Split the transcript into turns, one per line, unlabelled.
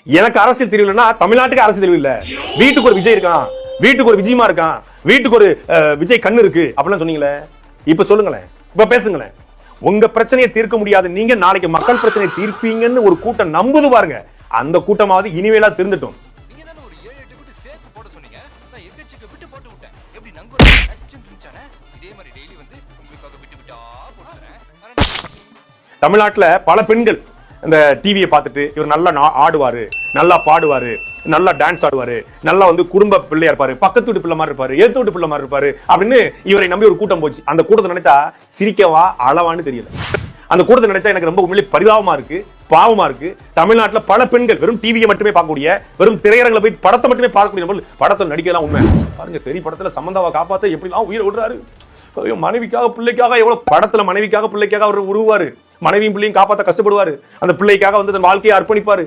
எனக்கு அரசியல் தெரியலன்னா தமிழ்நாட்டுக்கு அரசியல் தெரியல. வீட்டுக்கு ஒரு விஜய் இருக்கான், வீட்டுக்கு ஒரு விஜயமா இருக்கான், வீட்டுக்கு ஒரு விஜய் கண்ணு இருக்கு அப்படிலாம் சொன்னீங்களே. இப்ப சொல்லுங்களேன், இப்ப பேசுங்களேன். உங்க பிரச்சனையை தீர்க்க முடியாது நீங்க நாளைக்கு மக்கள் பிரச்சனையை தீர்ப்பீங்கன்னு ஒரு கூட்டம் நம்புது பாருங்க. அந்த கூட்டமாவது இனிமேலா திருந்துட்டும். தமிழ்நாட்டுல பல பெண்கள் இந்த டிவியை பார்த்துட்டு இவர் நல்லா ஆடுவாரு, நல்லா பாடுவாரு, நல்லா டான்ஸ் ஆடுவாரு, நல்லா வந்து குடும்ப பிள்ளையா இருப்பாரு, பக்கத்து வீட்டு பிள்ளை மாதிரி இருப்பாரு, ஏத்து வீட்டு பிள்ளை மாதிரி இருப்பாரு அப்படின்னு இவரை நம்பி ஒரு கூட்டம் போச்சு. அந்த கூட்டத்தை நினைச்சா சிரிக்கவா அளவான்னு தெரியல. அந்த கூட்டத்தை நினைச்சா எனக்கு ரொம்ப உண்மையிலே பரிதாபமா இருக்கு, பாவமா இருக்கு. தமிழ்நாட்டுல பல பெண்கள் வெறும் டிவியை மட்டுமே பார்க்கக்கூடிய, வெறும் திரையரங்களை போய் படத்தை மட்டுமே பார்க்கக்கூடிய படத்தில் நடிக்கலாம். உண்மை பாருங்க, பெரிய படத்துல சமந்தாவை காப்பாத்த எப்படிலாம் உயிரை விடுறாரு. மனைவிக்காக பிள்ளைக்காக எவ்வளவு படத்துல மனைவிக்காக பிள்ளைக்காக அவர் உருவாரு, மனைவியும் பிள்ளையும் காப்பாற்ற கஷ்டப்படுவாரு, அந்த பிள்ளைக்காக வந்து தன் வாழ்க்கையை அர்ப்பணிப்பாரு.